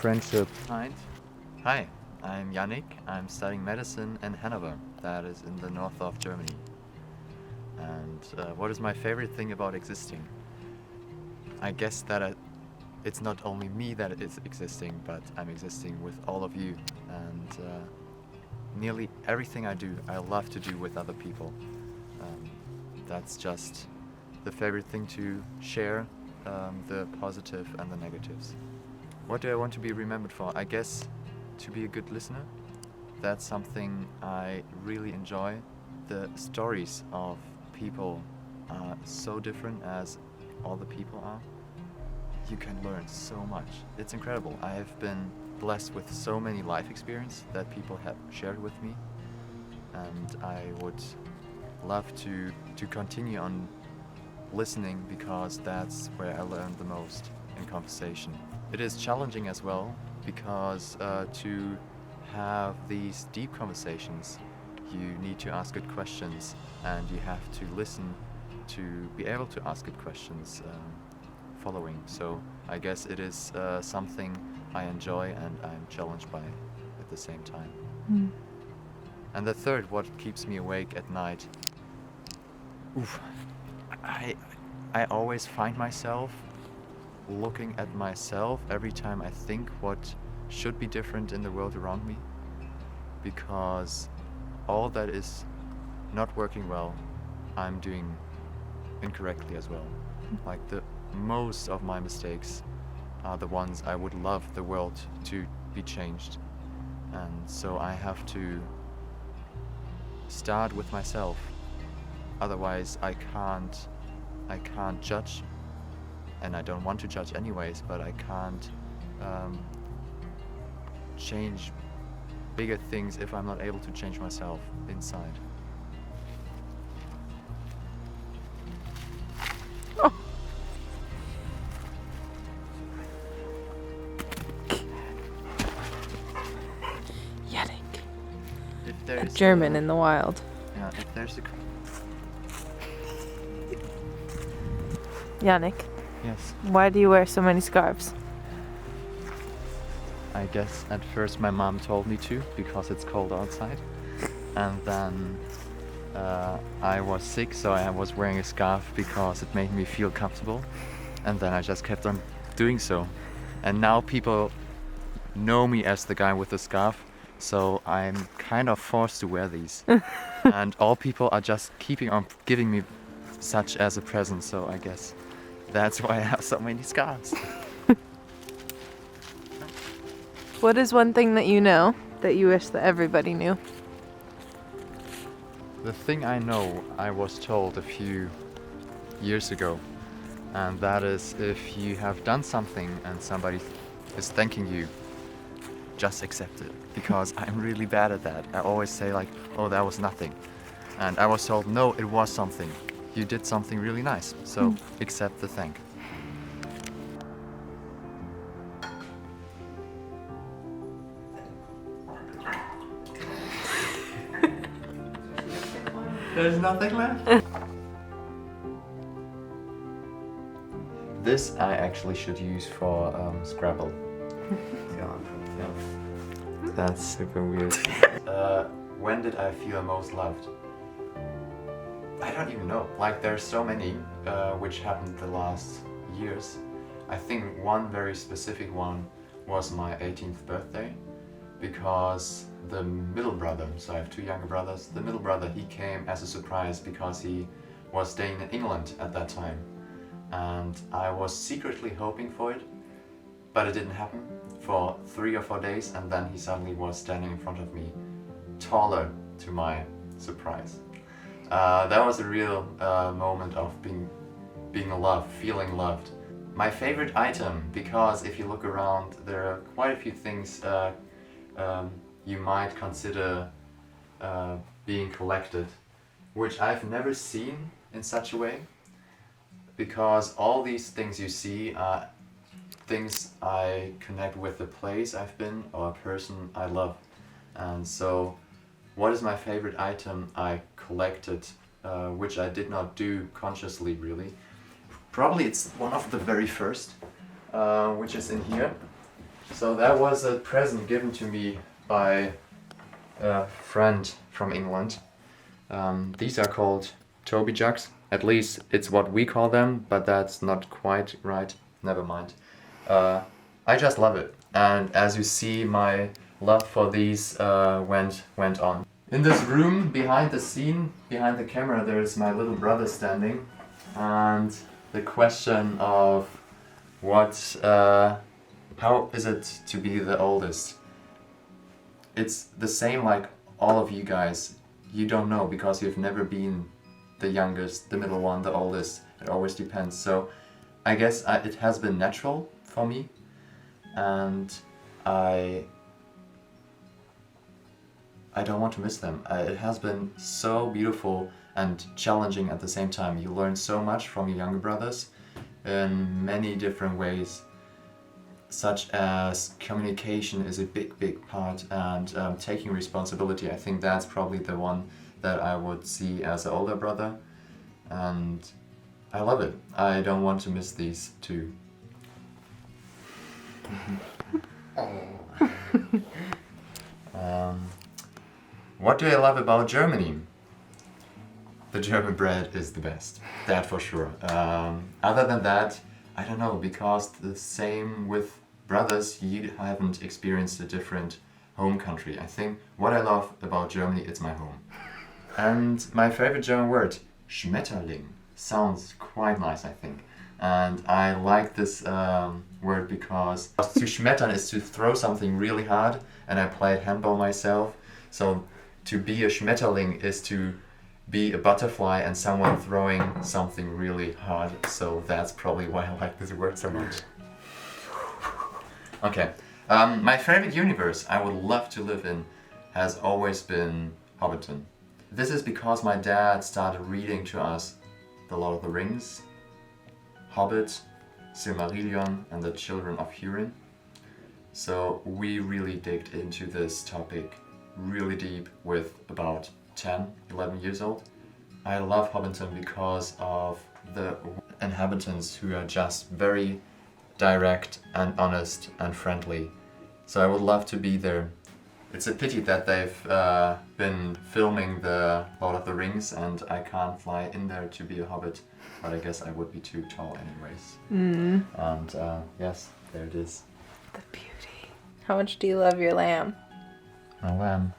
friendship. Hi, I'm Yannick. I'm studying medicine in Hanover, that is in the north of Germany. And what is my favorite thing about existing? I guess that it's not only me that is existing, but I'm existing with all of you. And nearly everything I do, I love to do with other people. That's just the favorite thing to share, the positive and the negatives. What do I want to be remembered for? I guess to be a good listener. That's something I really enjoy. The stories of people are so different as all the people are. You can learn so much. It's incredible. I have been blessed with so many life experience that people have shared with me, and I would love to continue on listening because that's where I learn the most in conversation. It is challenging as well because to have these deep conversations, you need to ask good questions and you have to listen to be able to ask good questions following. So I guess it is something I enjoy and I'm challenged by at the same time. Mm. And the third, what keeps me awake at night? I always find myself looking at myself every time I think what should be different in the world around me, because all that is not working well, I'm doing incorrectly as well. Like the most of my mistakes are the ones I would love the world to be changed. And so I have to start with myself. Otherwise I can't judge, and I don't want to judge anyways, but I can't change bigger things if I'm not able to change myself inside. Oh. Yannick. If A there's German in the wild. Yeah, if there's a Yannick, yes. why do you wear so many scarves? I guess at first my mom told me to because it's cold outside, and then I was sick, so I was wearing a scarf because it made me feel comfortable, and then I just kept on doing so. And now people know me as the guy with the scarf, so I'm kind of forced to wear these. And all people are just keeping on giving me such as a present, so I guess that's why I have so many scarves. What is one thing that you know that you wish that everybody knew? The thing I know, I was told a few years ago, and that is if you have done something and somebody is thanking you, just accept it, because I'm really bad at that. I always say like, oh, that was nothing. And I was told, no, it was something. You did something really nice, so accept the thank. There's nothing left? This I actually should use for Scrabble. Yeah. That's super weird. When did I feel most loved? I don't even know. Like, there's so many which happened the last years. I think one very specific one was my 18th birthday, because the middle brother, so I have two younger brothers, the middle brother, he came as a surprise because he was staying in England at that time. And I was secretly hoping for it, but it didn't happen for 3 or 4 days, and then he suddenly was standing in front of me, taller to my surprise. That was a real moment of being loved, feeling loved. My favorite item, because if you look around, there are quite a few things you might consider being collected, which I've never seen in such a way, because all these things you see are things I connect with the place I've been or a person I love. And so what is my favorite item I collected, which I did not do consciously really? Probably it's one of the very first, which is in here. So that was a present given to me by a friend from England. These are called Toby jugs. At least it's what we call them, but that's not quite right. Never mind. I just love it. And as you see, my love for these went on. In this room, behind the scene, behind the camera, there's my little brother standing. And the question of how is it to be the oldest? It's the same like all of you guys. You don't know because you've never been the youngest, the middle one, the oldest. It always depends. So I guess it has been natural for me, and I don't want to miss them. It has been so beautiful and challenging at the same time. You learn so much from your younger brothers in many different ways, such as communication is a big part, and taking responsibility. I think that's probably the one that I would see as an older brother, and I love it. I don't want to miss these two. What do I love about Germany? The German bread is the best, that for sure. Other than that, I don't know, because the same with brothers, you haven't experienced a different home country. I think what I love about Germany, it's my home. And my favorite German word, Schmetterling, sounds quite nice, I think. And I like this word because to schmettern is to throw something really hard, and I played handball myself. So to be a Schmetterling is to be a butterfly and someone throwing something really hard. So that's probably why I like this word so much. Okay, my favorite universe I would love to live in has always been Hobbiton. This is because my dad started reading to us The Lord of the Rings, Hobbit, Silmarillion, and the Children of Hurin. So we really digged into this topic really deep with about 10, 11 years old. I love Hobbiton because of the inhabitants who are just very direct and honest and friendly. So I would love to be there. It's a pity that they've been filming the Lord of the Rings and I can't fly in there to be a hobbit, but I guess I would be too tall anyways. And yes, there it is. The beauty. How much do you love your lamb? My lamb.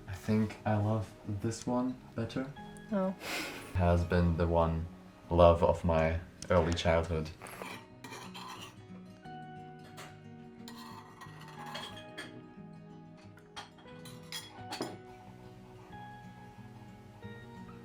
I think I love this one better. Oh. Has been the one love of my early childhood.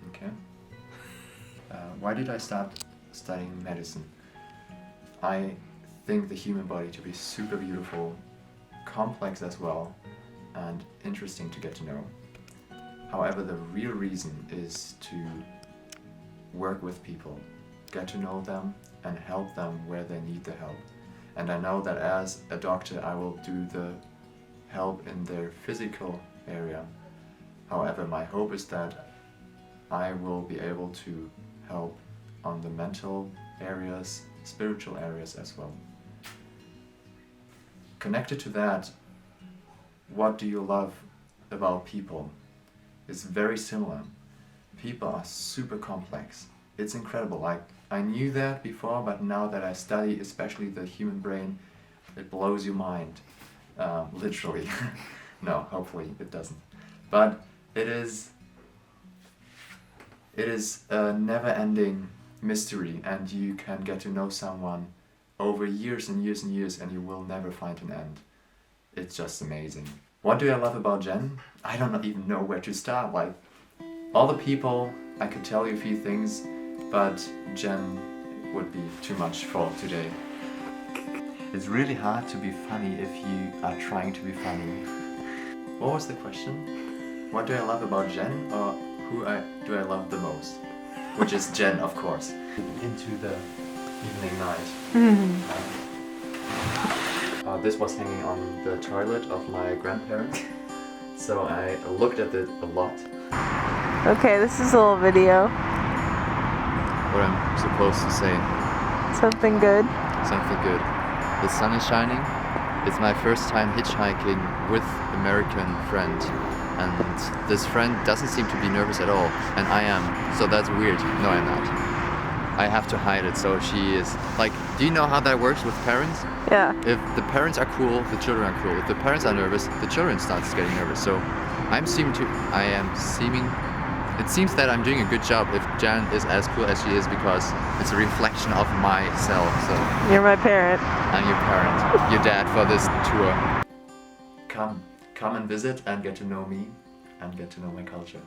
Okay. Why did I start studying medicine? I think the human body to be super beautiful, complex as well, and interesting to get to know. However, the real reason is to work with people, get to know them, and help them where they need the help. And I know that as a doctor I will do the help in their physical area. However, my hope is that I will be able to help on the mental areas, spiritual areas as well. Connected to that, what do you love about people? It's very similar. People are super complex. It's incredible. Like, I knew that before, but now that I study, especially the human brain, it blows your mind. Literally. No, hopefully it doesn't. But it is a never-ending mystery, and you can get to know someone over years and years and years, and you will never find an end. It's just amazing. What do I love about Jen? I don't even know where to start. Like, all the people, I could tell you a few things, but Jen would be too much for today. It's really hard to be funny if you are trying to be funny. What was the question? What do I love about Jen, or who do I love the most? Which is Jen, of course. Into the evening night. This was hanging on the toilet of my grandparents, so I looked at it a lot. Okay, this is a little video. What I'm supposed to say. Something good. Something good. The sun is shining, It's my first time hitchhiking with American friend, and this friend doesn't seem to be nervous at all, and I am, so that's weird. No, I'm not. I have to hide it, so she is like, do you know how that works with parents? Yeah. If the parents are cool, the children are cool. If the parents are nervous, the children starts getting nervous. So it seems that I'm doing a good job if Jan is as cool as she is, because it's a reflection of myself. So You're my parent. I'm your parent, your dad for this tour. Come and visit and get to know me and get to know my culture.